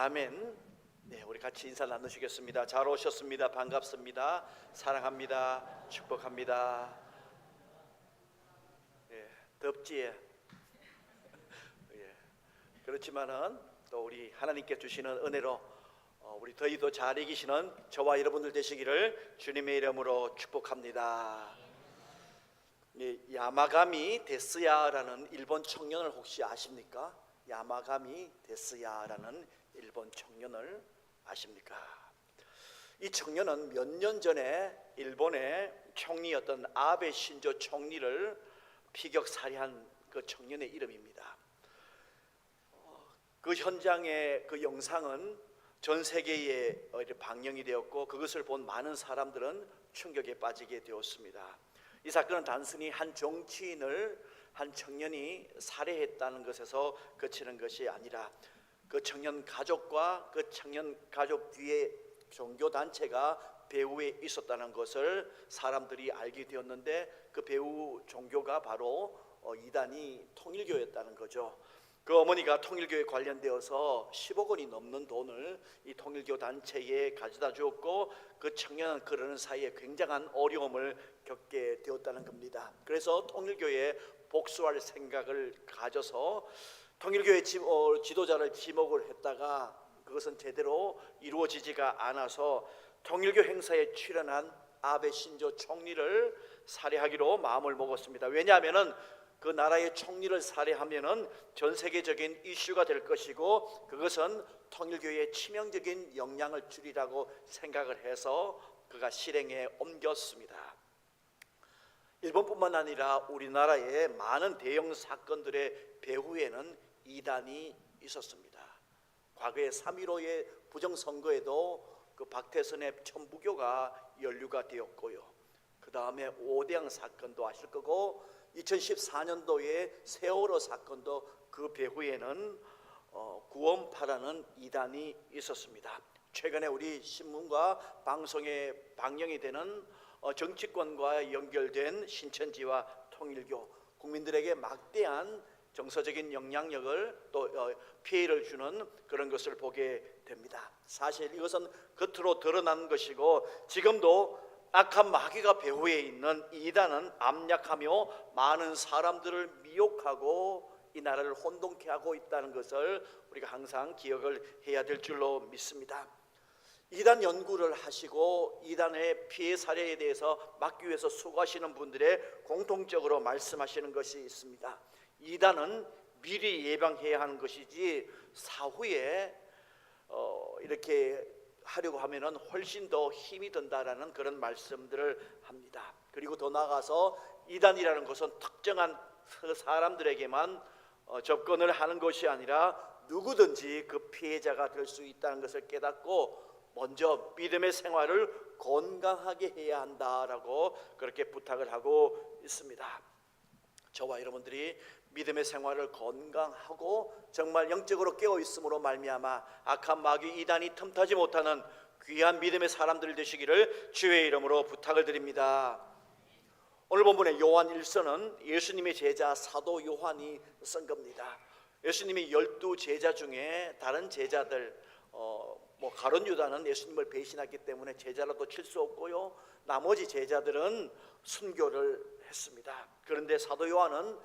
아멘. 네, 우리 같이 인사 나누시겠습니다. 잘 오셨습니다. 반갑습니다. 사랑합니다. 축복합니다. 예, 덥지? 예, 그렇지만은 또 우리 하나님께 주시는 은혜로 우리 더위도 잘 이기시는 저와 여러분들 되시기를 주님의 이름으로 축복합니다. 야마가미 데스야라는 일본 청년을 혹시 아십니까? 야마가미 데스야라는 일본 청년을 아십니까? 이 청년은 몇 년 전에 일본의 총리였던 아베 신조 총리를 피격 살해한 그 청년의 이름입니다. 그 현장의 그 영상은 전 세계에 방영이 되었고 그것을 본 많은 사람들은 충격에 빠지게 되었습니다. 이 사건은 단순히 한 정치인을 한 청년이 살해했다는 것에서 그치는 것이 아니라 그 청년 가족과 그 청년 가족 뒤에 종교단체가 배후에 있었다는 것을 사람들이 알게 되었는데 그 배후 종교가 바로 이단이 통일교였다는 거죠. 그 어머니가 통일교에 관련되어서 10억 원이 넘는 돈을 이 통일교 단체에 가져다 주었고 그 청년은 그러는 사이에 굉장한 어려움을 겪게 되었다는 겁니다. 그래서 통일교에 복수할 생각을 가져서 통일교의 지도자를 지목을 했다가 그것은 제대로 이루어지지가 않아서 통일교 행사에 출연한 아베 신조 총리를 살해하기로 마음을 먹었습니다. 왜냐하면은 그 나라의 총리를 살해하면은 전 세계적인 이슈가 될 것이고 그것은 통일교에 치명적인 영향을 주리라고 생각을 해서 그가 실행에 옮겼습니다. 일본뿐만 아니라 우리나라의 많은 대형 사건들의 배후에는 이단이 있었습니다. 과거에 3.15의 부정선거에도 그 박태선의 천부교가 연루가 되었고요. 그 다음에 5대양 사건도 아실 거고 2014년도에 세월호 사건도 그 배후에는 구원파라는 이단이 있었습니다. 최근에 우리 신문과 방송에 방영이 되는 정치권과 연결된 신천지와 통일교, 국민들에게 막대한 정서적인 영향력을 또 피해를 주는 그런 것을 보게 됩니다. 사실 이것은 겉으로 드러난 것이고 지금도 악한 마귀가 배후에 있는 이단은 압력하며 많은 사람들을 미혹하고 이 나라를 혼돈케 하고 있다는 것을 우리가 항상 기억을 해야 될 줄로 믿습니다. 이단 연구를 하시고 이단의 피해 사례에 대해서 막기 위해서 수고하시는 분들의 공통적으로 말씀하시는 것이 있습니다. 이단은 미리 예방해야 하는 것이지 사후에 이렇게 하려고 하면은 훨씬 더 힘이 든다라는 그런 말씀들을 합니다. 그리고 더 나아가서 이단이라는 것은 특정한 사람들에게만 접근을 하는 것이 아니라 누구든지 그 피해자가 될 수 있다는 것을 깨닫고 먼저 믿음의 생활을 건강하게 해야 한다라고 그렇게 부탁을 하고 있습니다. 저와 여러분들이 믿음의 생활을 건강하고 정말 영적으로 깨어 있음으로 말미암아 악한 마귀 이단이 틈타지 못하는 귀한 믿음의 사람들 되시기를 주의 이름으로 부탁을 드립니다. 오늘 본문의 요한 1서는 예수님의 제자 사도 요한이 쓴 겁니다. 예수님이 12제자 중에 다른 제자들 가룟 유다는 예수님을 배신했기 때문에 제자라도 칠 수 없고요. 나머지 제자들은 순교를 했습니다. 그런데 사도 요한은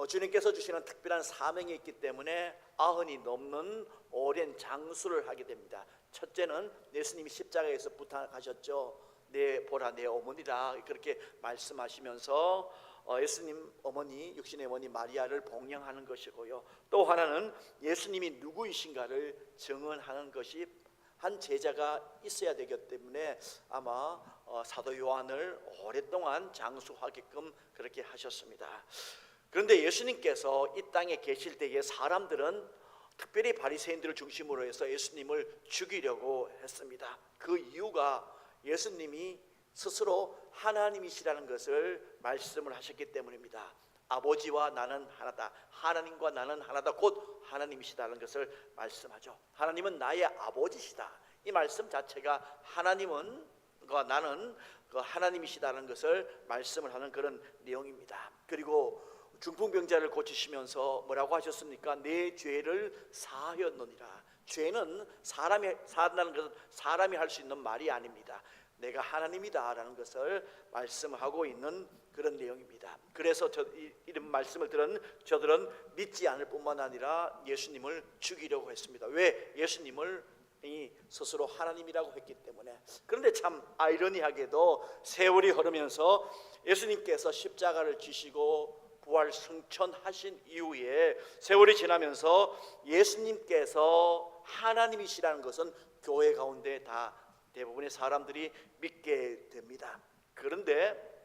주님께서 주시는 특별한 사명이 있기 때문에 90이 넘는 오랜 장수를 하게 됩니다. 첫째는 예수님이 십자가에서 부탁하셨죠. 내 보라 내 어머니라 그렇게 말씀하시면서 예수님 어머니 육신의 어머니 마리아를 봉양하는 것이고요. 또 하나는 예수님이 누구이신가를 증언하는 것이 한 제자가 있어야 되기 때문에 아마 사도 요한을 오랫동안 장수하게끔 그렇게 하셨습니다. 그런데 예수님께서 이 땅에 계실 때에 사람들은 특별히 바리새인들을 중심으로 해서 예수님을 죽이려고 했습니다. 그 이유가 예수님이 스스로 하나님이시라는 것을 말씀을 하셨기 때문입니다. 아버지와 나는 하나다, 하나님과 나는 하나다, 곧 하나님이시다는 것을 말씀하죠. 하나님은 나의 아버지시다. 이 말씀 자체가 하나님은 나는 그 하나님이시다는 것을 말씀을 하는 그런 내용입니다. 그리고 중풍병자를 고치시면서 뭐라고 하셨습니까? 내 죄를 사하였느니라. 죄는 사람이 산다는 것은 사람이 할 수 있는 말이 아닙니다. 내가 하나님이다라는 것을 말씀하고 있는 그런 내용입니다. 그래서 이런 말씀을 들은 저들은 믿지 않을 뿐만 아니라 예수님을 죽이려고 했습니다. 왜? 예수님을 스스로 하나님이라고 했기 때문에. 그런데 참 아이러니하게도 세월이 흐르면서 예수님께서 십자가를 지시고 부활 승천하신 이후에 세월이 지나면서 예수님께서 하나님이시라는 것은 교회 가운데 다 대부분의 사람들이 믿게 됩니다. 그런데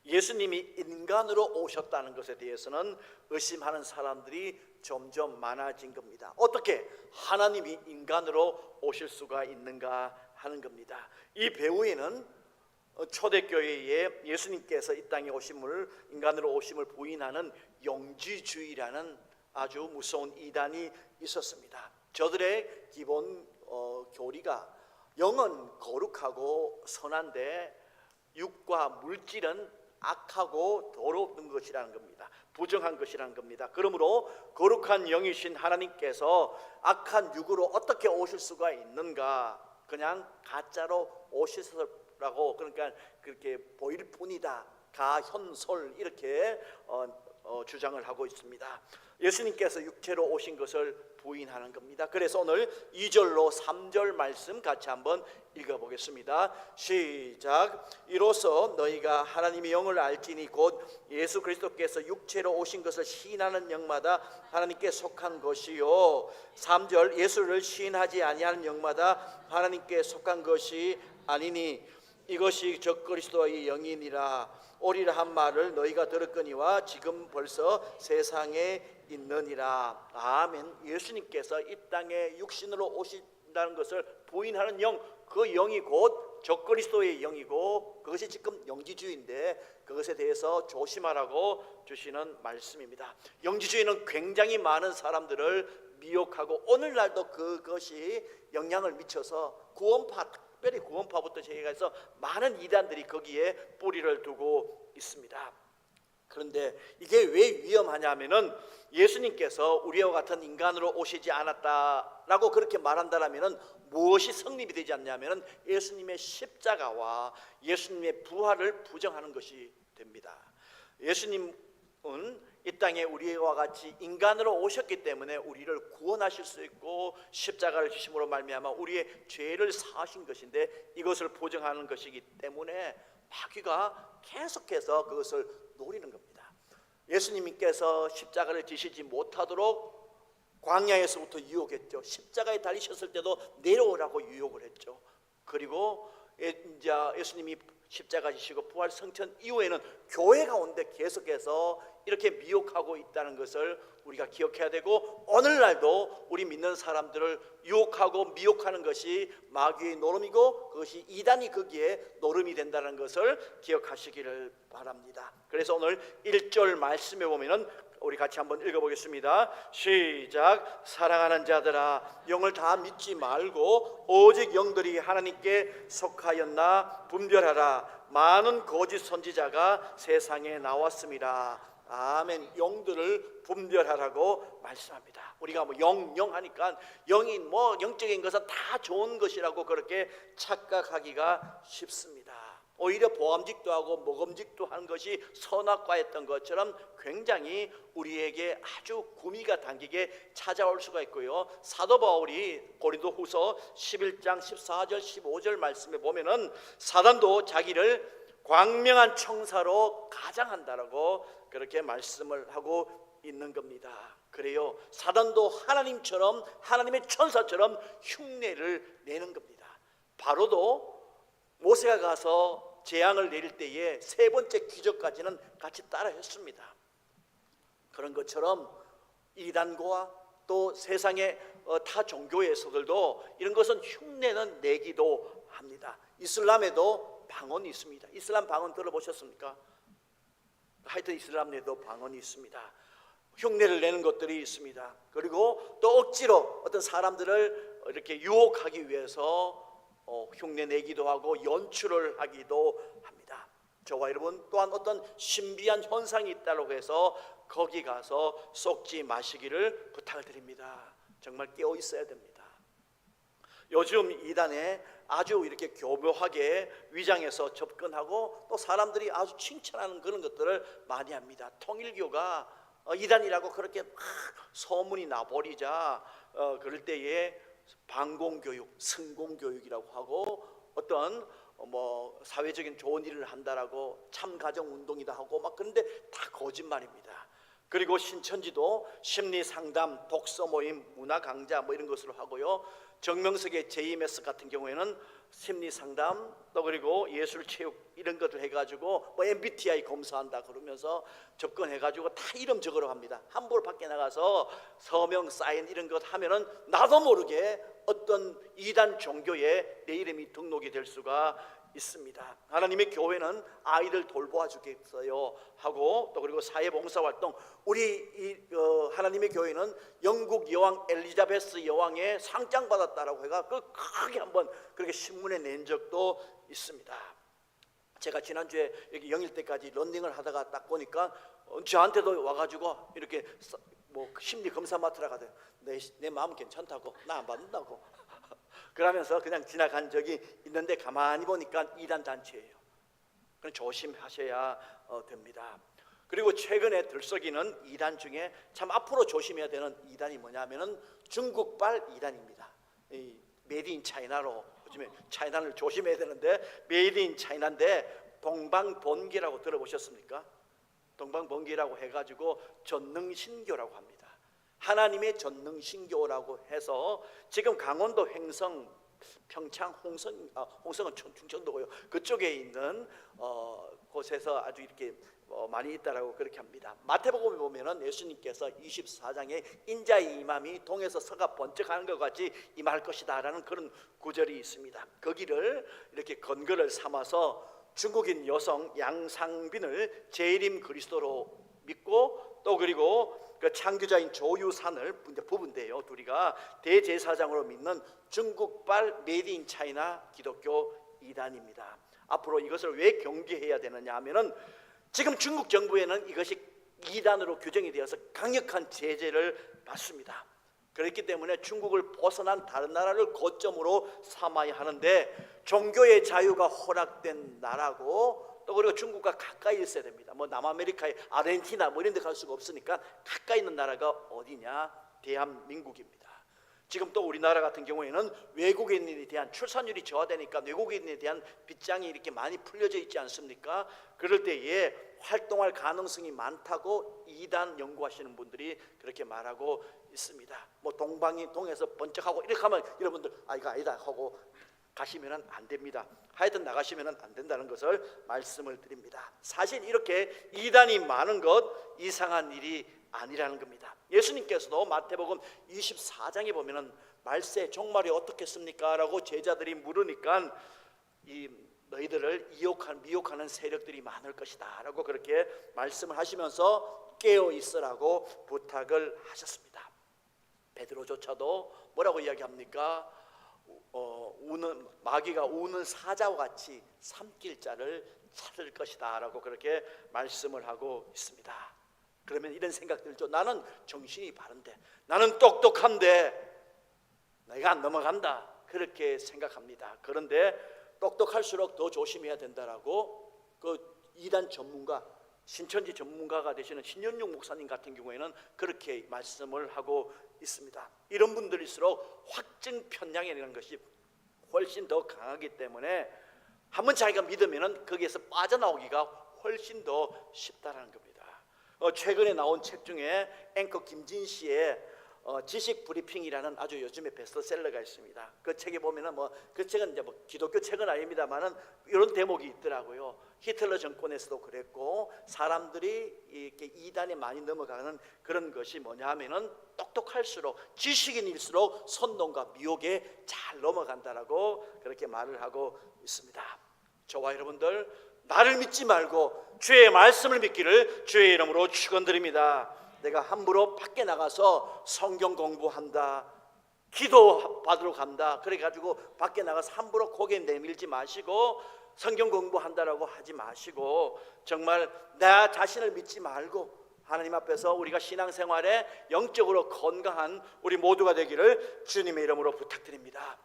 예수님이 인간으로 오셨다는 것에 대해서는 의심하는 사람들이 점점 많아진 겁니다. 어떻게 하나님이 인간으로 오실 수가 있는가 하는 겁니다. 이 배후에는 초대교회에 예수님께서 이 땅에 오심을, 인간으로 오심을 부인하는 영지주의라는 아주 무서운 이단이 있었습니다. 저들의 기본 교리가 영은 거룩하고 선한데 육과 물질은 악하고 더러운 것이라는 겁니다. 부정한 것이라는 겁니다. 그러므로 거룩한 영이신 하나님께서 악한 육으로 어떻게 오실 수가 있는가? 그냥 가짜로 오시라고, 그러니까 그렇게 보일 뿐이다, 가현솔, 이렇게 주장을 하고 있습니다. 예수님께서 육체로 오신 것을 부인하는 겁니다. 그래서 오늘 2절로 3절 말씀 같이 한번 읽어보겠습니다. 시작. 이로써 너희가 하나님의 영을 알지니 곧 예수 그리스도께서 육체로 오신 것을 시인하는 영마다 하나님께 속한 것이요. 3절. 예수를 시인하지 아니하는 영마다 하나님께 속한 것이 아니니 이것이 적 그리스도의 영이니라. 오리라 한 말을 너희가 들었거니와 지금 벌써 세상에 있느니라. 아멘. 예수님께서 이 땅에 육신으로 오신다는 것을 부인하는 영, 그 영이 곧 적그리스도의 영이고 그것이 지금 영지주의인데 그것에 대해서 조심하라고 주시는 말씀입니다. 영지주의는 굉장히 많은 사람들을 미혹하고 오늘날도 그것이 영향을 미쳐서 구원파, 특별히 구원파부터 시작해서 많은 이단들이 거기에 뿌리를 두고 있습니다. 그런데 이게 왜 위험하냐면은 예수님께서 우리와 같은 인간으로 오시지 않았다라고 그렇게 말한다라면은 무엇이 성립이 되지 않냐면은 예수님의 십자가와 예수님의 부활을 부정하는 것이 됩니다. 예수님은 이 땅에 우리와 같이 인간으로 오셨기 때문에 우리를 구원하실 수 있고 십자가를 지심으로 말미암아 우리의 죄를 사하신 것인데 이것을 부정하는 것이기 때문에 마귀가 계속해서 그것을 노리는 겁니다. 예수님께서 십자가를 지시지 못하도록 광야에서부터 유혹했죠. 십자가에 달리셨을 때도 내려오라고 유혹을 했죠. 그리고 이제 예수님이 십자가 지시고 부활 성천 이후에는 교회 가운데 계속해서 이렇게 미혹하고 있다는 것을 우리가 기억해야 되고 오늘날도 우리 믿는 사람들을 유혹하고 미혹하는 것이 마귀의 노름이고 그것이 이단이 거기에 노름이 된다는 것을 기억하시기를 바랍니다. 그래서 오늘 1절 말씀에 보면은 우리 같이 한번 읽어보겠습니다. 시작. 사랑하는 자들아 영을 다 믿지 말고 오직 영들이 하나님께 속하였나 분별하라. 많은 거짓 선지자가 세상에 나왔습니다. 아멘. 영들을 분별하라고 말씀합니다. 우리가 영 하니까 영이 영적인 것은 다 좋은 것이라고 그렇게 착각하기가 쉽습니다. 오히려 보암직도 하고 모금직도 하는 것이 선악과였던 것처럼 굉장히 우리에게 아주 구미가 당기게 찾아올 수가 있고요. 사도 바울이 고린도후서 11장 14절 15절 말씀에 보면은 사단도 자기를 광명한 청사로 가장한다라고 그렇게 말씀을 하고 있는 겁니다. 그래요. 사단도 하나님처럼 하나님의 천사처럼 흉내를 내는 겁니다. 바로도 모세가 가서 재앙을 내릴 때에 세 번째 기적까지는 같이 따라 했습니다. 그런 것처럼 이단과 또 세상의 타 종교에서들도 이런 것은 흉내는 내기도 합니다. 이슬람에도 방언이 있습니다. 이슬람 방언 들어보셨습니까? 하여튼 이슬람에도 방언이 있습니다. 흉내를 내는 것들이 있습니다. 그리고 또 억지로 어떤 사람들을 이렇게 유혹하기 위해서 흉내 내기도 하고 연출을 하기도 합니다. 저와 여러분 또한 어떤 신비한 현상이 있다고 해서 거기 가서 속지 마시기를 부탁을 드립니다. 정말 깨어 있어야 됩니다. 요즘 이단에 아주 이렇게 교묘하게 위장해서 접근하고 또 사람들이 아주 칭찬하는 그런 것들을 많이 합니다. 통일교가 이단이라고 그렇게 막 소문이 나버리자 그럴 때에 방공교육, 성공교육이라고 하고 어떤 뭐 사회적인 좋은 일을 한다라고 참가정운동이다 하고 막 그런데 다 거짓말입니다. 그리고 신천지도 심리상담, 독서모임, 문화강좌 뭐 이런 것으로 하고요. 정명석의 JMS 같은 경우에는 심리상담 또 그리고 예술체육 이런 것들 해가지고 뭐 MBTI 검사한다 그러면서 접근해가지고 다 이름 적으러 갑니다. 함부로 밖에 나가서 서명 사인 이런 것 하면은 나도 모르게 어떤 이단 종교에 내 이름이 등록이 될 수가 있습니다. 하나님의 교회는 아이들 돌보아 주겠어요 하고 또 그리고 사회봉사활동 우리 하나님의 교회는 영국 여왕 엘리자베스 여왕의 상장 받았다라고 해가 그 크게 한번 그렇게 신문에 낸 적도 있습니다. 제가 지난주에 여기 영일 때까지 런닝을 하다가 딱 보니까 저한테도 와가지고 이렇게 뭐 심리 검사 맡으라 가대요. 내 마음 괜찮다고 나 안 받는다고 그러면서 그냥 지나간 적이 있는데 가만히 보니까 이단 단체예요. 그럼 조심하셔야 됩니다. 그리고 최근에 들썩이는 이단 중에 참 앞으로 조심해야 되는 이단이 뭐냐면은 중국발 이단입니다. 이 메이드 인 차이나로 요즘에 차이나를 조심해야 되는데 메이드 인 차이나인데 동방번개라고 들어보셨습니까? 동방번개라고 해가지고 전능신교라고 합니다. 하나님의 전능신교라고 해서 지금 강원도 횡성, 평창, 홍성은 충청도고요. 그쪽에 있는 곳에서 아주 이렇게 많이 있다라고 그렇게 합니다. 마태복음에 보면은 예수님께서 24장에 인자의 임함이 동에서 서가 번쩍하는 것 같이 임할 것이다라는 그런 구절이 있습니다. 거기를 이렇게 근거를 삼아서 중국인 여성 양상빈을 재림 그리스도로 믿고 또 그리고 그 창조자인 조유산을 부부인데요. 둘이가 대제사장으로 믿는 중국발 메이드 인 차이나 기독교 이단입니다. 앞으로 이것을 왜 경계해야 되느냐 하면은 지금 중국 정부에는 이것이 이단으로 규정이 되어서 강력한 제재를 받습니다. 그렇기 때문에 중국을 벗어난 다른 나라를 거점으로 삼아야 하는데 종교의 자유가 허락된 나라고 또 그리고 중국과 가까이 있어야 됩니다. 뭐 남아메리카의 아르헨티나 뭐 이런 데 갈 수가 없으니까 가까이 있는 나라가 어디냐? 대한민국입니다. 지금 또 우리나라 같은 경우에는 외국인에 대한 출산율이 저하되니까 외국인에 대한 빗장이 이렇게 많이 풀려져 있지 않습니까? 그럴 때에 활동할 가능성이 많다고 이단 연구하시는 분들이 그렇게 말하고 있습니다. 뭐 동에서 번쩍하고 이렇게 하면 여러분들 이거 아니다 하고 가시면 안 됩니다. 하여튼 나가시면 안 된다는 것을 말씀을 드립니다. 사실 이렇게 이단이 많은 것 이상한 일이 아니라는 겁니다. 예수님께서도 마태복음 24장에 보면은 말세 종말이 어떻겠습니까? 라고 제자들이 물으니까 이 너희들을 미혹하는 세력들이 많을 것이다 라고 그렇게 말씀을 하시면서 깨어 있으라고 부탁을 하셨습니다. 베드로조차도 뭐라고 이야기합니까? 마귀가 우는 사자와 같이 삼킬 자를 찾을 것이다 라고 그렇게 말씀을 하고 있습니다. 그러면 이런 생각 들죠. 나는 정신이 바른데, 나는 똑똑한데 내가 안 넘어간다 그렇게 생각합니다. 그런데 똑똑할수록 더 조심해야 된다라고 그 이단 전문가, 신천지 전문가가 되시는 신현용 목사님 같은 경우에는 그렇게 말씀을 하고 있습니다. 이런 분들일수록 확증 편향이라는 것이 훨씬 더 강하기 때문에 한번 자기가 믿으면 거기에서 빠져나오기가 훨씬 더 쉽다는 겁니다. 최근에 나온 책 중에 앵커 김진 씨의 지식 브리핑이라는 아주 요즘에 베스트셀러가 있습니다. 그 책에 보면은 그 책은 이제 기독교 책은 아닙니다만은 이런 대목이 있더라고요. 히틀러 정권에서도 그랬고 사람들이 이렇게 이단에 많이 넘어가는 그런 것이 뭐냐 하면은 똑똑할수록 지식인일수록 선동과 미혹에 잘 넘어간다라고 그렇게 말을 하고 있습니다. 저와 여러분들 나를 믿지 말고 주의 말씀을 믿기를 주의 이름으로 축원드립니다. 내가 함부로 밖에 나가서 성경 공부한다, 기도 받으러 간다 그래가지고 밖에 나가서 함부로 고개 내밀지 마시고 성경 공부한다라고 하지 마시고 정말 나 자신을 믿지 말고 하나님 앞에서 우리가 신앙생활에 영적으로 건강한 우리 모두가 되기를 주님의 이름으로 부탁드립니다.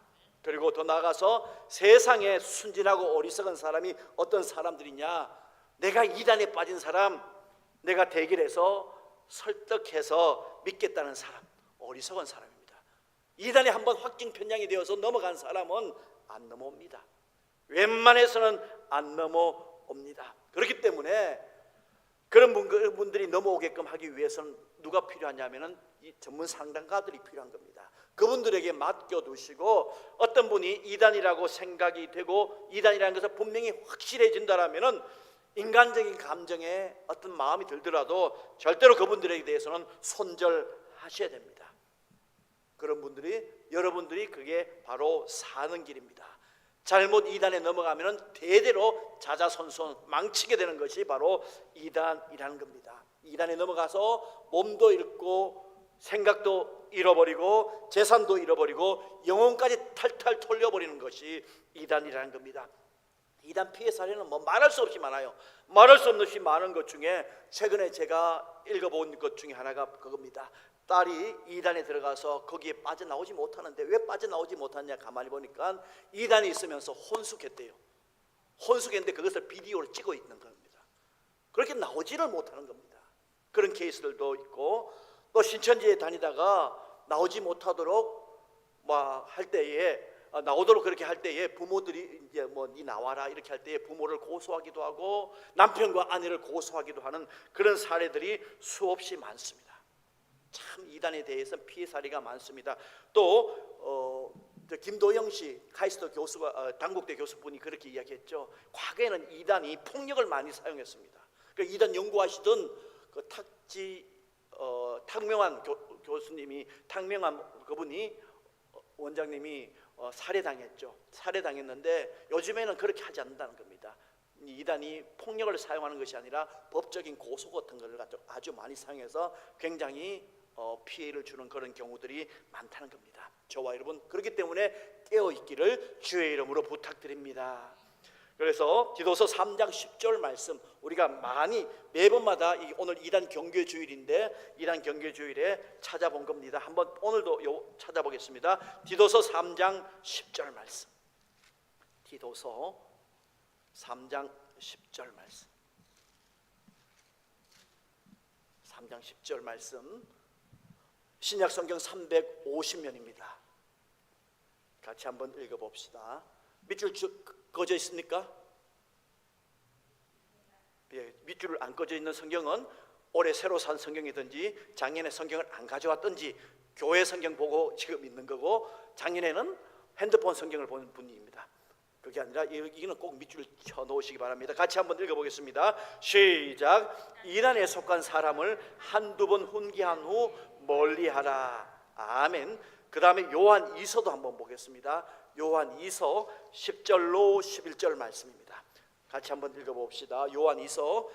그리고 더 나아가서 세상에 순진하고 어리석은 사람이 어떤 사람들이냐, 내가 이단에 빠진 사람, 내가 대결해서 설득해서 믿겠다는 사람, 어리석은 사람입니다. 이단에 한번 확증 편향이 되어서 넘어간 사람은 안 넘어옵니다. 웬만해서는 안 넘어옵니다. 그렇기 때문에 그런 분들이 넘어오게끔 하기 위해서는 누가 필요하냐면은 이 전문 상담가들이 필요한 겁니다. 그분들에게 맡겨두시고 어떤 분이 이단이라고 생각이 되고 이단이라는 것을 분명히 확실해진다라면은 인간적인 감정에 어떤 마음이 들더라도 절대로 그분들에 대해서는 손절하셔야 됩니다. 그런 분들이, 여러분들이 그게 바로 사는 길입니다. 잘못 이단에 넘어가면 대대로 자자손손 망치게 되는 것이 바로 이단이라는 겁니다. 이단에 넘어가서 몸도 잃고 생각도 잃어버리고 재산도 잃어버리고 영혼까지 탈탈 털려버리는 것이 이단이라는 겁니다. 이단 피해 사례는 뭐 말할 수 없이 많아요. 말할 수 없이 많은 것 중에 최근에 제가 읽어본 것 중에 하나가 그겁니다. 딸이 이단에 들어가서 거기에 빠져나오지 못하는데 왜 빠져나오지 못하냐 가만히 보니까 이단에 있으면서 혼숙했대요. 혼숙했는데 그것을 비디오로 찍어 있는 겁니다. 그렇게 나오지를 못하는 겁니다. 그런 케이스들도 있고, 또 신천지에 다니다가 나오지 못하도록 할 때에 나오도록 그렇게 할 때에 부모들이 이제 네 나와라 이렇게 할 때에 부모를 고소하기도 하고 남편과 아내를 고소하기도 하는 그런 사례들이 수없이 많습니다. 참 이단에 대해서 피해 사례가 많습니다. 또 김도영 씨 카이스트 교수가 단국대 교수분이 그렇게 이야기했죠. 과거에는 이단이 폭력을 많이 사용했습니다. 그 이단 연구하시던 그 탁명환 교수님이, 탁명환 그분이 원장님이 살해당했죠. 살해당했는데 요즘에는 그렇게 하지 않는다는 겁니다. 이단이 폭력을 사용하는 것이 아니라 법적인 고소 같은 걸 아주 많이 사용해서 굉장히 피해를 주는 그런 경우들이 많다는 겁니다. 저와 여러분, 그렇기 때문에 깨어있기를 주의 이름으로 부탁드립니다. 그래서 디도서 3장 10절 말씀 우리가 많이 매번마다 오늘 이단 경계주일인데 이단 경계주일에 찾아본 겁니다. 한번 오늘도 찾아보겠습니다. 디도서 3장 10절 말씀. 디도서 3장 10절 말씀. 3장 10절 말씀. 신약 성경 350면입니다. 같이 한번 읽어봅시다. 밑줄 꺼져 있습니까? 예, 밑줄 안 꺼져 있는 성경은 올해 새로 산 성경이든지 작년에 성경을 안 가져왔든지 교회 성경 보고 지금 있는 거고, 작년에는 핸드폰 성경을 보는 분입니다. 그게 아니라 여기는 꼭 밑줄 쳐 놓으시기 바랍니다. 같이 한번 읽어보겠습니다. 시작. 이단에 속한 사람을 한두 번 훈계한 후 멀리하라. 아멘. 그 다음에 요한 2서도 한번 보겠습니다. 요한 2서 10절로 11절 말씀입니다. 같이 한번 읽어봅시다. 요한 2서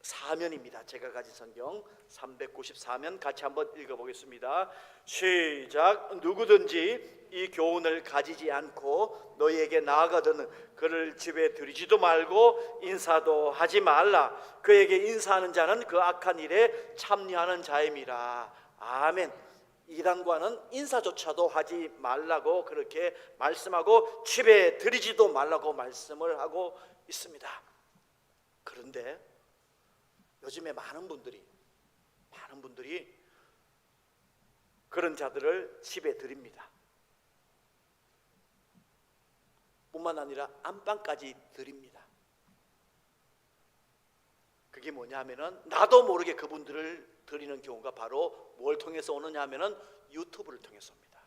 394면입니다. 제가 가진 성경 394면 같이 한번 읽어보겠습니다. 시작. 누구든지 이 교훈을 가지지 않고 너희에게 나아가든 그를 집에 들이지도 말고 인사도 하지 말라. 그에게 인사하는 자는 그 악한 일에 참여하는 자임이라. 아멘. 이단과는 인사조차도 하지 말라고 그렇게 말씀하고 집에 들이지도 말라고 말씀을 하고 있습니다. 그런데 요즘에 많은 분들이 그런 자들을 집에 들입니다. 뿐만 아니라 안방까지 드립니다. 그게 뭐냐 하면은 나도 모르게 그분들을 드리는 경우가 바로 뭘 통해서 오느냐 하면은 유튜브를 통해서 옵니다.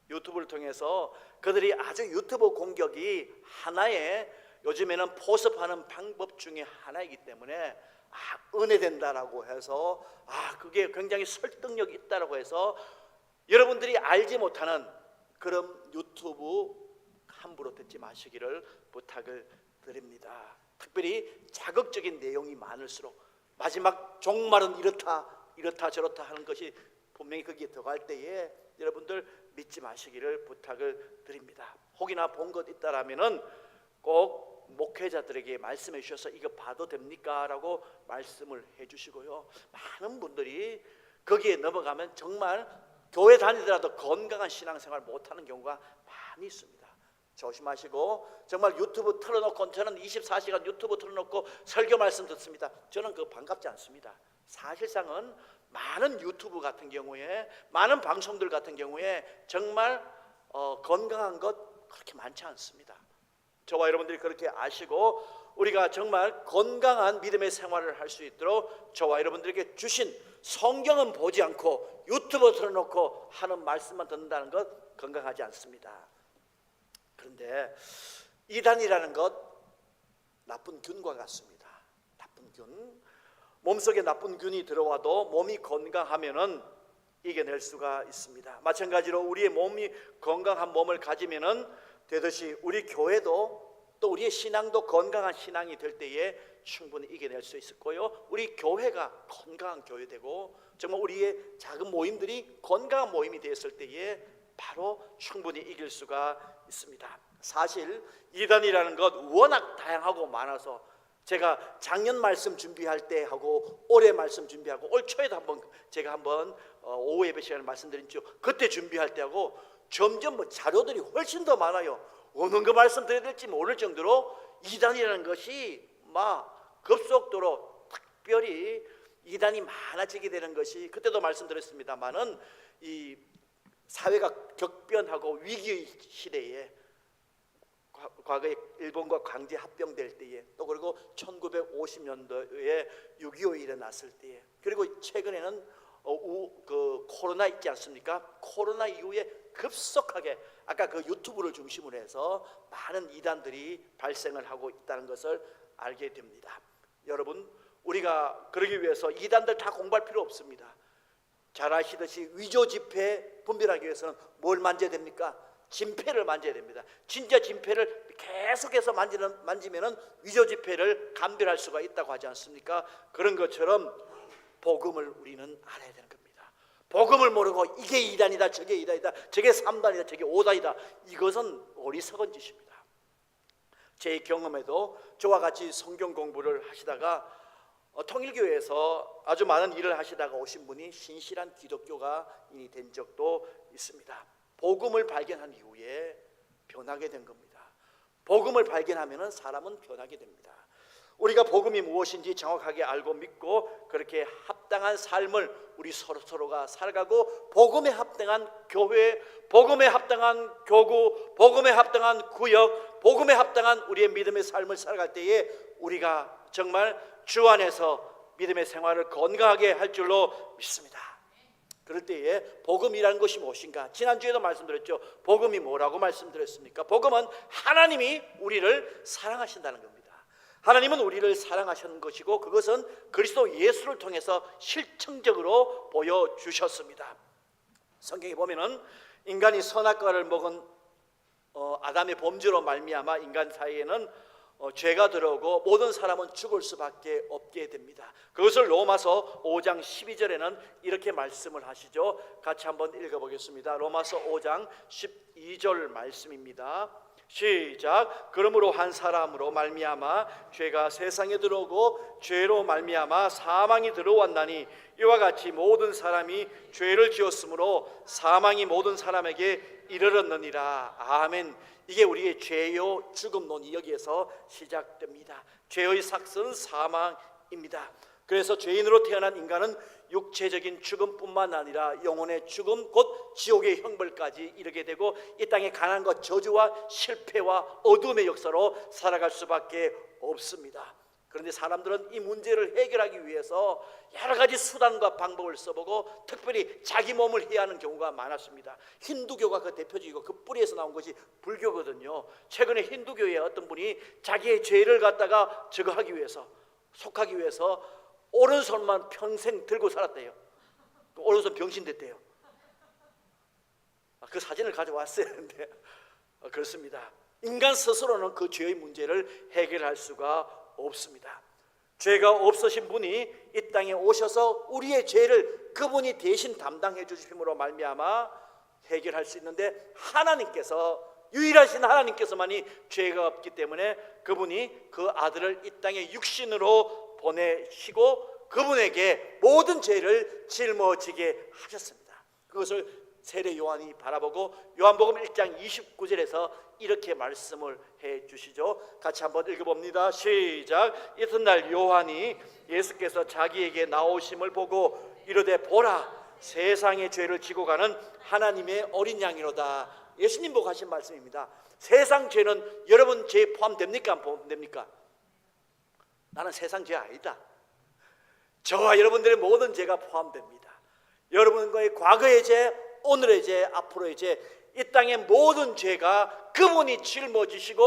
유튜브를 통해서 그들이 아주 유튜브 공격이 하나의 요즘에는 포섭하는 방법 중에 하나이기 때문에 은혜된다라고 해서 그게 굉장히 설득력이 있다라고 해서 여러분들이 알지 못하는 그런 유튜브 함부로 듣지 마시기를 부탁을 드립니다. 특별히 자극적인 내용이 많을수록 마지막 종말은 이렇다 저렇다 하는 것이 분명히 거기에 들어갈 때에 여러분들 믿지 마시기를 부탁을 드립니다. 혹이나 본 것 있다라면은 꼭 목회자들에게 말씀해 주셔서 이거 봐도 됩니까? 라고 말씀을 해 주시고요. 많은 분들이 거기에 넘어가면 정말 교회 다니더라도 건강한 신앙생활 못하는 경우가 많이 있습니다. 조심하시고 정말 유튜브 틀어놓고, 저는 24시간 유튜브 틀어놓고 설교 말씀 듣습니다. 저는 그거 반갑지 않습니다. 사실상은 많은 유튜브 같은 경우에, 많은 방송들 같은 경우에 정말 건강한 것 그렇게 많지 않습니다. 저와 여러분들이 그렇게 아시고 우리가 정말 건강한 믿음의 생활을 할 수 있도록 저와 여러분들에게 주신, 성경은 보지 않고 유튜브 틀어놓고 하는 말씀만 듣는다는 것 건강하지 않습니다. 그런데 이단이라는 것 나쁜 균과 같습니다. 나쁜 균, 몸속에 나쁜 균이 들어와도 몸이 건강하면은 이겨낼 수가 있습니다. 마찬가지로 우리의 몸이 건강한 몸을 가지면은 되듯이 우리 교회도 또 우리의 신앙도 건강한 신앙이 될 때에 충분히 이겨낼 수 있을 거요. 우리 교회가 건강한 교회 되고 정말 우리의 작은 모임들이 건강한 모임이 되었을 때에 바로 충분히 이길 수가 있습니다. 사실 이단이라는 것 워낙 다양하고 많아서 제가 작년 말씀 준비할 때 하고 올해 말씀 준비하고 올 초에도 제가 한번 오후 예배 시간에 말씀드렸죠. 그때 준비할 때 하고 점점 자료들이 훨씬 더 많아요. 어느 거 말씀드려야 될지 모를 정도로 이단이라는 것이 막 급속도로 특별히 이단이 많아지게 되는 것이, 그때도 말씀드렸습니다마는 이 사회가 격변하고 위기의 시대에, 과거에 일본과 강제 합병될 때에, 또 그리고 1950년도에 6.25가 일어났을 때에, 그리고 최근에는 코로나 있지 않습니까? 코로나 이후에 급속하게 아까 그 유튜브를 중심으로 해서 많은 이단들이 발생을 하고 있다는 것을 알게 됩니다. 여러분, 우리가 그러기 위해서 이단들 다 공부할 필요 없습니다. 잘 아시듯이 위조 지폐 분별하기 위해서는 뭘 만져야 됩니까? 진폐를 만져야 됩니다. 진짜 진폐를 계속해서 만지면은 위조 지폐를 감별할 수가 있다고 하지 않습니까? 그런 것처럼 복음을 우리는 알아야 되는 겁니다. 복음을 모르고 이게 2단이다, 저게 2단이다, 저게 3단이다, 저게 5단이다, 이것은 어리석은 짓입니다. 제 경험에도 저와 같이 성경 공부를 하시다가 통일교회에서 아주 많은 일을 하시다가 오신 분이 신실한 기독교가인이 된 적도 있습니다. 복음을 발견한 이후에 변하게 된 겁니다. 복음을 발견하면 사람은 변하게 됩니다. 우리가 복음이 무엇인지 정확하게 알고 믿고 그렇게 합당한 삶을 우리 서로가 살아가고, 복음에 합당한 교회, 복음에 합당한 교구, 복음에 합당한 구역, 복음에 합당한 우리의 믿음의 삶을 살아갈 때에 우리가 정말 주 안에서 믿음의 생활을 건강하게 할 줄로 믿습니다. 그럴 때에 복음이라는 것이 무엇인가? 지난주에도 말씀드렸죠. 복음이 뭐라고 말씀드렸습니까? 복음은 하나님이 우리를 사랑하신다는 겁니다. 하나님은 우리를 사랑하시는 것이고 그것은 그리스도 예수를 통해서 실증적으로 보여주셨습니다. 성경에 보면은 인간이 선악과를 먹은 아담의 범죄로 말미암아 인간 사이에는 죄가 들어오고 모든 사람은 죽을 수밖에 없게 됩니다. 그것을 로마서 5장 12절에는 이렇게 말씀을 하시죠. 같이 한번 읽어보겠습니다. 로마서 5장 12절 말씀입니다. 시작. 그러므로 한 사람으로 말미암아 죄가 세상에 들어오고 죄로 말미암아 사망이 들어왔나니 이와 같이 모든 사람이 죄를 지었으므로 사망이 모든 사람에게 이르렀느니라. 아멘. 이게 우리의 죄요 죽음론이 여기에서 시작됩니다. 죄의 삭스는 사망입니다. 그래서 죄인으로 태어난 인간은 육체적인 죽음뿐만 아니라 영혼의 죽음, 곧 지옥의 형벌까지 이르게 되고 이 땅의 가난과 저주와 실패와 어둠의 역사로 살아갈 수밖에 없습니다. 그런데 사람들은 이 문제를 해결하기 위해서 여러 가지 수단과 방법을 써보고 특별히 자기 몸을 해야 하는 경우가 많았습니다. 힌두교가 그 대표적이고 그 뿌리에서 나온 것이 불교거든요. 최근에 힌두교의 어떤 분이 자기의 죄를 갖다가 제거하기 위해서, 속하기 위해서 오른손만 평생 들고 살았대요. 오른손 병신 됐대요. 그 사진을 가져왔어야 했는데 그렇습니다. 인간 스스로는 그 죄의 문제를 해결할 수가 없습니다. 죄가 없으신 분이 이 땅에 오셔서 우리의 죄를 그분이 대신 담당해 주심으로 말미암아 해결할 수 있는데, 하나님께서, 유일하신 하나님께서만이 죄가 없기 때문에 그분이 그 아들을 이 땅에 육신으로 보내시고 그분에게 모든 죄를 짊어지게 하셨습니다. 그것을 세례 요한이 바라보고 요한복음 1장 29절에서 이렇게 말씀을 해 주시죠. 같이 한번 읽어봅니다. 시작. 이튿날 요한이 예수께서 자기에게 나오심을 보고 이르되 보라, 세상의 죄를 지고 가는 하나님의 어린 양이로다. 예수님 보고 하신 말씀입니다. 세상 죄는 여러분 죄에 포함됩니까? 안 포함됩니까? 나는 세상 죄 아니다. 저와 여러분들의 모든 죄가 포함됩니다. 여러분과의 과거의 죄, 오늘의 죄, 앞으로의 죄, 이 땅의 모든 죄가 그분이 짊어지시고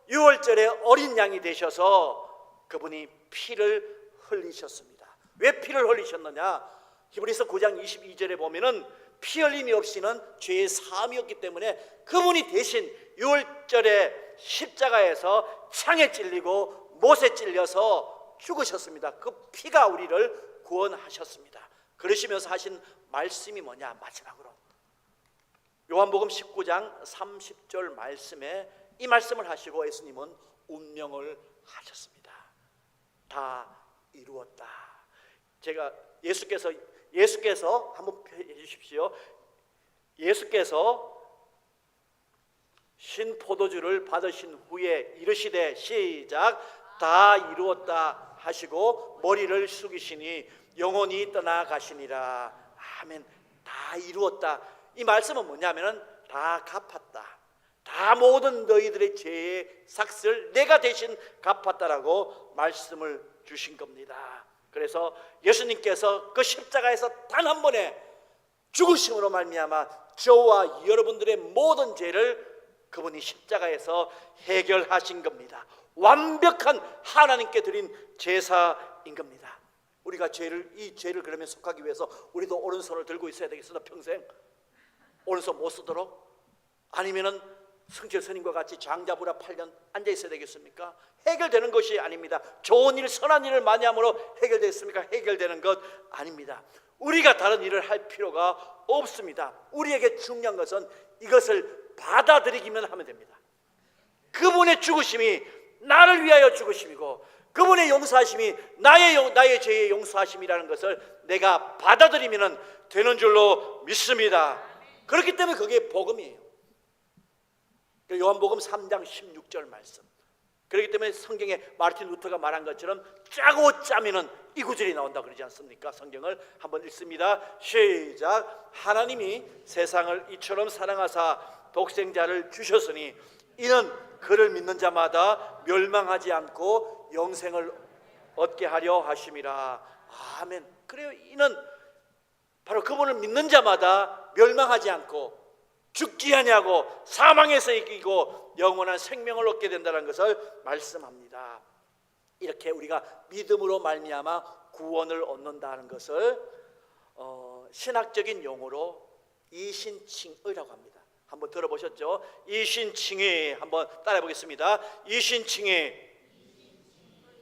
6월절에 어린 양이 되셔서 그분이 피를 흘리셨습니다. 왜 피를 흘리셨느냐? 히브리서 9장 22절에 보면은 피 흘림이 없이는 죄의 사함이 없기 때문에 그분이 대신 6월절에 십자가에서 창에 찔리고 못에 찔려서 죽으셨습니다. 그 피가 우리를 구원하셨습니다. 그러시면서 하신 말씀이 뭐냐? 마지막으로 요한복음 19장 30절 말씀에 이 말씀을 하시고 예수님은 운명을 하셨습니다. 다 이루었다. 제가 예수께서 한번 해 주십시오. 예수께서 신포도주를 받으신 후에 이르시되 시작. 다 이루었다 하시고 머리를 숙이시니 영혼이 떠나가시니라. 아멘. 다 이루었다. 이 말씀은 뭐냐면은 다 갚았다. 다 모든 너희들의 죄의 삭을 내가 대신 갚았다라고 말씀을 주신 겁니다. 그래서 예수님께서 그 십자가에서 단 한 번에 죽으심으로 말미암아 저와 여러분들의 모든 죄를 그분이 십자가에서 해결하신 겁니다. 완벽한 하나님께 드린 제사인 겁니다. 우리가 이 죄를 그러면 속하기 위해서 우리도 오른손을 들고 있어야 되겠습니다. 평생 오른손 못 쓰도록? 아니면은 성철 스님과 같이 장자부라 8년 앉아 있어야 되겠습니까? 해결되는 것이 아닙니다. 좋은 일, 선한 일을 많이 함으로 해결됐습니까? 해결되는 것 아닙니다. 우리가 다른 일을 할 필요가 없습니다. 우리에게 중요한 것은 이것을 받아들이기만 하면 됩니다. 그분의 죽으심이 나를 위하여 죽으심이고 그분의 용서하심이 나의 죄의 용서하심이라는 것을 내가 받아들이면 되는 줄로 믿습니다. 그렇기 때문에 그게 복음이에요. 요한복음 3장 16절 말씀. 그렇기 때문에 성경에 마르틴 루터가 말한 것처럼 짜고 짜면은 이 구절이 나온다 그러지 않습니까? 성경을 한번 읽습니다. 시작. 하나님이 세상을 이처럼 사랑하사 독생자를 주셨으니 이는 그를 믿는 자마다 멸망하지 않고 영생을 얻게 하려 하심이라. 아멘. 그래요. 이는 바로 그분을 믿는 자마다 멸망하지 않고 죽지 아니하고 사망에서 이기고 영원한 생명을 얻게 된다는 것을 말씀합니다. 이렇게 우리가 믿음으로 말미암아 구원을 얻는다는 것을 신학적인 용어로 이신칭의라고 합니다. 한번 들어보셨죠? 이신칭의. 한번 따라해 보겠습니다. 이신칭의.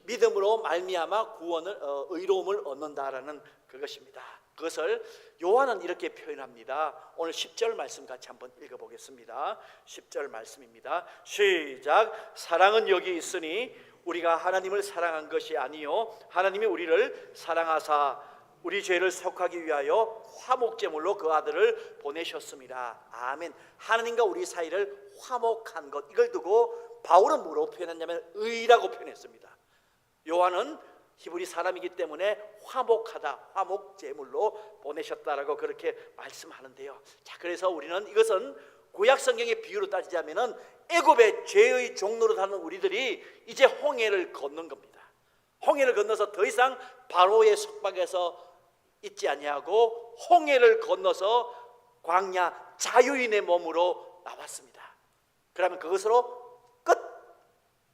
믿음으로 말미암아 구원을 의로움을 얻는다라는 그것입니다. 그것을 요한은 이렇게 표현합니다. 오늘 10절 말씀 같이 한번 읽어보겠습니다. 10절 말씀입니다. 시작. 사랑은 여기 있으니 우리가 하나님을 사랑한 것이 아니요 하나님이 우리를 사랑하사 우리 죄를 속하기 위하여 화목제물로 그 아들을 보내셨습니다. 아멘. 하나님과 우리 사이를 화목한 것, 이걸 두고 바울은 뭐라고 표현했냐면 의라고 표현했습니다. 요한은 히브리 사람이기 때문에 화목하다, 화목제물로 보내셨다라고 그렇게 말씀하는데요. 자, 그래서 우리는 이것은 구약 성경의 비유로 따지자면은 애굽의 죄의 종로로 사는 우리들이 이제 홍해를 걷는 겁니다. 홍해를 건너서 더 이상 바로의 속박에서 있지 아니하고 홍해를 건너서 광야 자유인의 몸으로 나왔습니다. 그러면 그것으로 끝?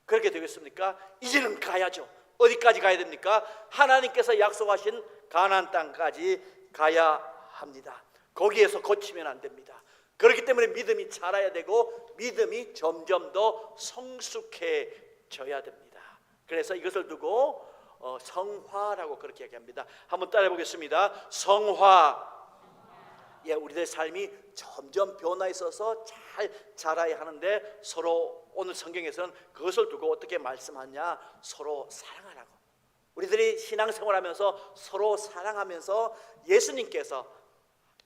그렇게 되겠습니까? 이제는 가야죠. 어디까지 가야 됩니까? 하나님께서 약속하신 가나안 땅까지 가야 합니다. 거기에서 거치면 안 됩니다. 그렇기 때문에 믿음이 자라야 되고 믿음이 점점 더 성숙해져야 됩니다. 그래서 이것을 두고 성화라고 그렇게 얘기합니다. 한번 따라해 보겠습니다. 성화. 예, 우리들의 삶이 점점 변화에 있어서 잘 자라야 하는데 서로 오늘 성경에서는 그것을 두고 어떻게 말씀하냐? 서로 사랑하라고. 우리들이 신앙생활하면서 서로 사랑하면서 예수님께서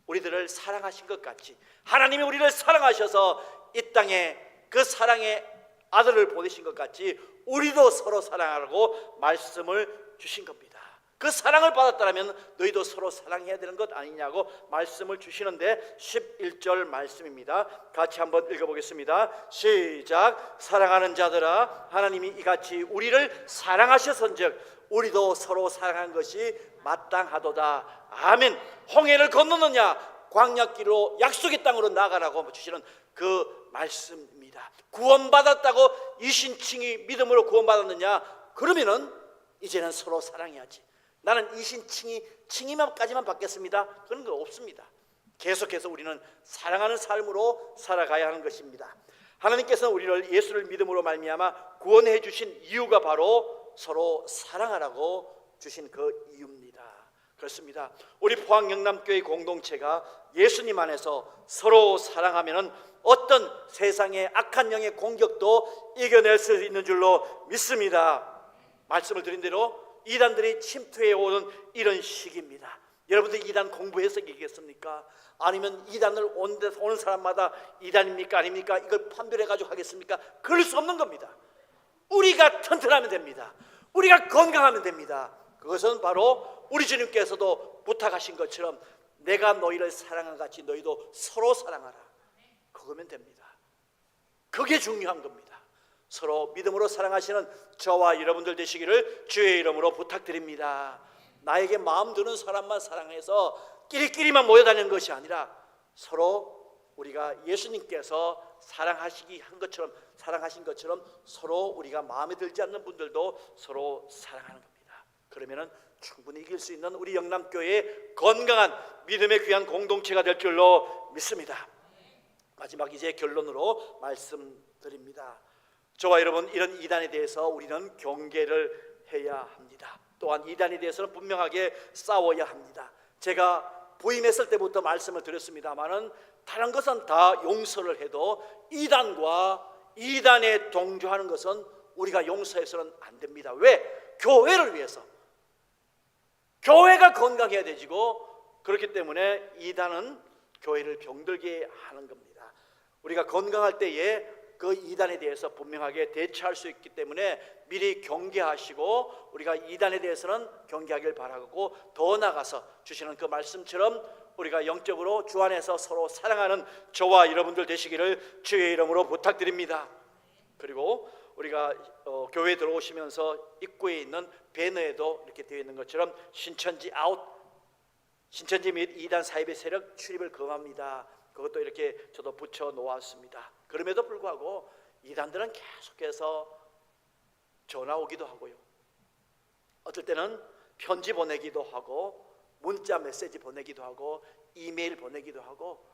우리들을 사랑하신 것 같이 하나님이 우리를 사랑하셔서 이 땅에 그 사랑의 아들을 보내신 것 같이 우리도 서로 사랑하라고 말씀을 주신 겁니다. 그 사랑을 받았다면 너희도 서로 사랑해야 되는 것 아니냐고 말씀을 주시는데 11절 말씀입니다. 같이 한번 읽어보겠습니다. 시작. 사랑하는 자들아 하나님이 이같이 우리를 사랑하셨은즉 우리도 서로 사랑한 것이 마땅하도다. 아멘. 홍해를 건너느냐 광야길로 약속의 땅으로 나가라고 주시는 그 말씀입니다. 구원받았다고 이신칭이 믿음으로 구원받았느냐? 그러면은 이제는 서로 사랑해야지. 나는 이신칭이 칭이만까지만 받겠습니다. 그런 거 없습니다. 계속해서 우리는 사랑하는 삶으로 살아가야 하는 것입니다. 하나님께서는 우리를 예수를 믿음으로 말미암아 구원해 주신 이유가 바로 서로 사랑하라고 주신 그 이유입니다. 그렇습니다. 우리 포항 영남교회 공동체가 예수님 안에서 서로 사랑하면은 어떤 세상의 악한 영의 공격도 이겨낼 수 있는 줄로 믿습니다. 말씀을 드린 대로 이단들이 침투해 오는 이런 시기입니다. 여러분들 이단 공부해서 이기겠습니까? 아니면 이단을 오는 사람마다 이단입니까 아닙니까? 이걸 판별해 가지고 하겠습니까? 그럴 수 없는 겁니다. 우리가 튼튼하면 됩니다. 우리가 건강하면 됩니다. 그것은 바로 우리 주님께서도 부탁하신 것처럼 내가 너희를 사랑한 같이 너희도 서로 사랑하라. 그거면 됩니다. 그게 중요한 겁니다. 서로 믿음으로 사랑하시는 저와 여러분들 되시기를 주의 이름으로 부탁드립니다. 나에게 마음 드는 사람만 사랑해서 끼리끼리만 모여다니는 것이 아니라 서로 우리가 예수님께서 사랑하신 것처럼 서로 우리가 마음에 들지 않는 분들도 서로 사랑하는 겁니다. 그러면은 충분히 이길 수 있는 우리 영남교회의 건강한 믿음의 귀한 공동체가 될 줄로 믿습니다. 마지막 이제 결론으로 말씀드립니다. 저와 여러분, 이런 이단에 대해서 우리는 경계를 해야 합니다. 또한 이단에 대해서는 분명하게 싸워야 합니다. 제가 부임했을 때부터 말씀을 드렸습니다마는 다른 것은 다 용서를 해도 이단과 이단에 동조하는 것은 우리가 용서해서는 안 됩니다. 왜? 교회를 위해서. 교회가 건강해야 되지고, 그렇기 때문에 이단은 교회를 병들게 하는 겁니다. 우리가 건강할 때에 그 이단에 대해서 분명하게 대처할 수 있기 때문에 미리 경계하시고 우리가 이단에 대해서는 경계하길 바라고, 더 나아가서 주시는 그 말씀처럼 우리가 영적으로 주 안에서 서로 사랑하는 저와 여러분들 되시기를 주의 이름으로 부탁드립니다. 그리고 우리가 교회에 들어오시면서 입구에 있는 배너에도 이렇게 되어 있는 것처럼 신천지 아웃, 신천지 및 이단 사입의 세력 출입을 금합니다. 그것도 이렇게 저도 붙여 놓았습니다. 그럼에도 불구하고 이단들은 계속해서 전화 오기도 하고요, 어떨 때는 편지 보내기도 하고, 문자 메시지 보내기도 하고, 이메일 보내기도 하고,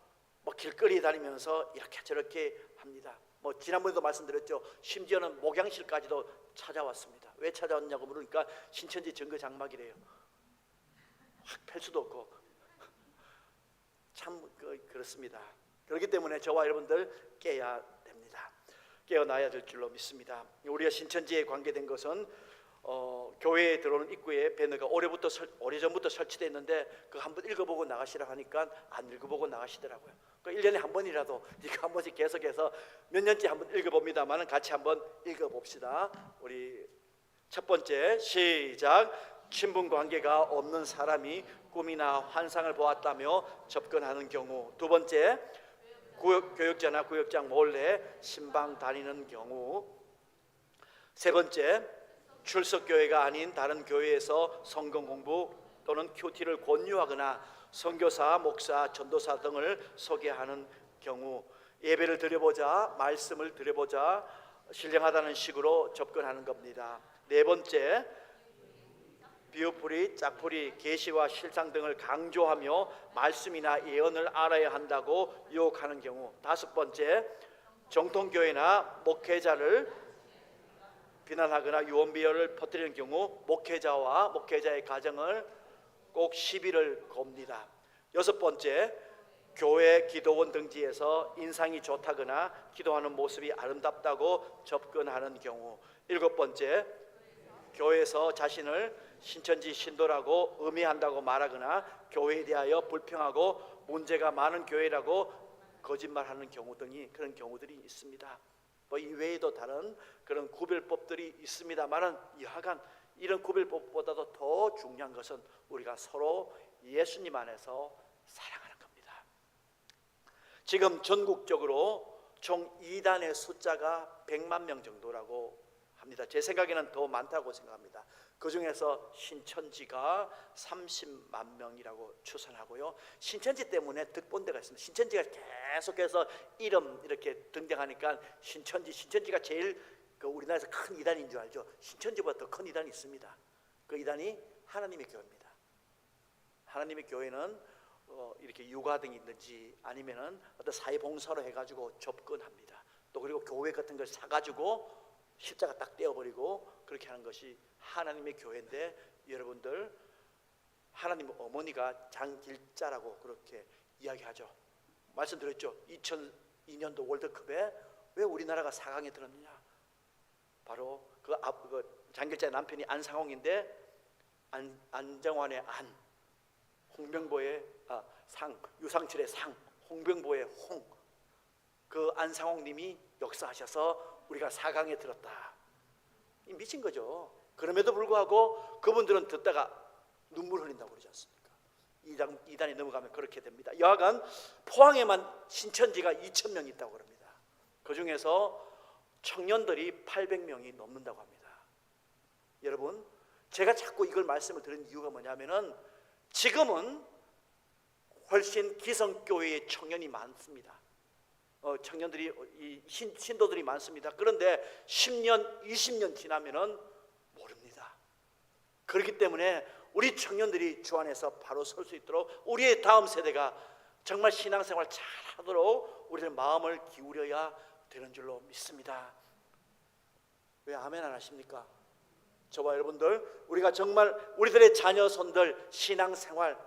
길거리 다니면서 이렇게 저렇게 합니다. 지난번에도 말씀드렸죠. 심지어는 목양실까지도 찾아왔습니다. 왜 찾아왔냐고 물으니까 신천지 증거 장막이래요. 확 펼 수도 없고. 참 그렇습니다. 그렇기 때문에 저와 여러분들 깨야 됩니다. 깨어나야 될 줄로 믿습니다. 우리가 신천지에 관계된 것은 교회에 들어오는 입구에 배너가 오래전부터 설치되어 있는데 그거 한번 읽어보고 나가시라 하니까 안 읽어보고 나가시더라고요. 1년에 한 번이라도 이거 한 번씩 계속해서 몇 년째 한번 읽어봅니다만 같이 한번 읽어봅시다. 우리 첫 번째 시작. 친분 관계가 없는 사람이 꿈이나 환상을 보았다며 접근하는 경우. 두 번째, 교역자나 구역장 몰래 신방 다니는 경우. 세 번째, 출석교회가 아닌 다른 교회에서 성경 공부 또는 큐티를 권유하거나 선교사, 목사, 전도사 등을 소개하는 경우. 예배를 드려보자, 말씀을 드려보자, 신령하다는 식으로 접근하는 겁니다. 네 번째, 비유풀이, 짝풀이, 계시와 실상 등을 강조하며 말씀이나 예언을 알아야 한다고 유혹하는 경우. 다섯 번째, 정통교회나 목회자를 비난하거나 유언비어를 퍼뜨리는 경우 목회자와 목회자의 가정을 꼭 시비를 겁니다. 여섯 번째, 교회 기도원 등지에서 인상이 좋다거나 기도하는 모습이 아름답다고 접근하는 경우. 일곱 번째, 교회에서 자신을 신천지 신도라고 의미한다고 말하거나 교회에 대하여 불평하고 문제가 많은 교회라고 거짓말하는 경우 등이 그런 경우들이 있습니다. 뭐 이외에도 다른 그런 구별법들이 있습니다만은 여하간 이런 구별법보다도 더 중요한 것은 우리가 서로 예수님 안에서 사랑하는 겁니다. 지금 전국적으로 총 이단의 숫자가 100만 명 정도라고 합니다. 제 생각에는 더 많다고 생각합니다. 그 중에서 신천지가 30만 명이라고 추산하고요. 신천지 때문에 득본 데가 있습니다. 신천지가 계속해서 이름 이렇게 등장하니까 신천지가 제일 우리나라에서 큰 이단인 줄 알죠. 신천지보다 더 큰 이단이 있습니다. 그 이단이 하나님의 교회입니다. 하나님의 교회는 이렇게 육아 등이 있는지 아니면은 어떤 사회봉사로 해가지고 접근합니다. 또 그리고 교회 같은 걸 사가지고 십자가 딱 떼어버리고 그렇게 하는 것이 하나님의 교회인데, 여러분들 하나님 어머니가 장길자라고 그렇게 이야기하죠. 말씀드렸죠. 2002년도 월드컵에 왜 우리나라가 4강에 들었느냐? 바로 그 장길자의 남편이 안상홍인데, 안정환의 안, 홍병보의 상, 유상철의 상, 홍병보의 홍, 그 안상홍님이 역사하셔서 우리가 4강에 들었다. 미친 거죠. 그럼에도 불구하고 그분들은 듣다가 눈물 흘린다고 그러지 않습니까? 이단이 넘어가면 그렇게 됩니다. 여하간 포항에만 신천지가 2,000명 있다고 그럽니다. 그 중에서 청년들이 800명이 넘는다고 합니다. 여러분, 제가 자꾸 이걸 말씀을 드린 이유가 뭐냐면은 지금은 훨씬 기성교회의 청년이 많습니다. 청년들이 신도들이 많습니다. 그런데 10년, 20년 지나면은 모릅니다. 그렇기 때문에 우리 청년들이 주 안에서 바로 설 수 있도록 우리의 다음 세대가 정말 신앙생활 잘하도록 우리들 마음을 기울여야 되는 줄로 믿습니다. 왜 아멘 안 하십니까? 저와 여러분들, 우리가 정말 우리들의 자녀손들 신앙생활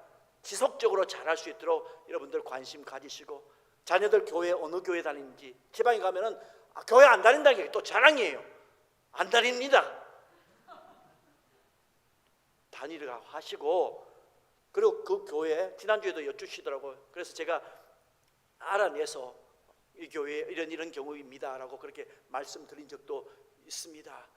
지속적으로 잘할 수 있도록 여러분들 관심 가지시고, 자녀들 교회 어느 교회 다니는지 지방에 가면은 교회 안 다닌다는 게 또 자랑이에요. 안 다닙니다. 다니라 하시고, 그리고 그 교회 지난주에도 여쭈시더라고요. 그래서 제가 알아내서 이 교회 이런 경우입니다라고 그렇게 말씀드린 적도 있습니다.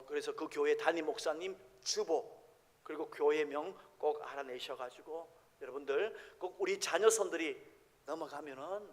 그래서 그 교회 담임 목사님 주보 그리고 교회명 꼭 알아내셔가지고 여러분들 꼭 우리 자녀손들이 넘어가면은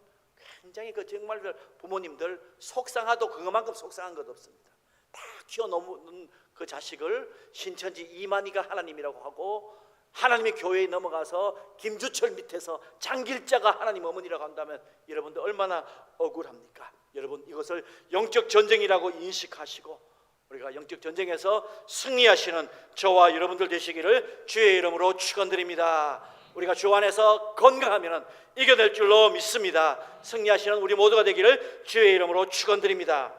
굉장히 정말 부모님들 속상하도 그것만큼 속상한 것 없습니다. 다 키워놓은 그 자식을 신천지 이만희가 하나님이라고 하고 하나님의 교회에 넘어가서 김주철 밑에서 장길자가 하나님 어머니라고 한다면 여러분들 얼마나 억울합니까? 여러분, 이것을 영적 전쟁이라고 인식하시고 우리가 영적 전쟁에서 승리하시는 저와 여러분들 되시기를 주의 이름으로 축원드립니다. 우리가 주 안에서 건강하면 이겨낼 줄로 믿습니다. 승리하시는 우리 모두가 되기를 주의 이름으로 축원드립니다.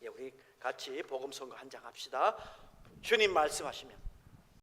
우리 같이 복음 선거 한 장 합시다. 주님 말씀하시면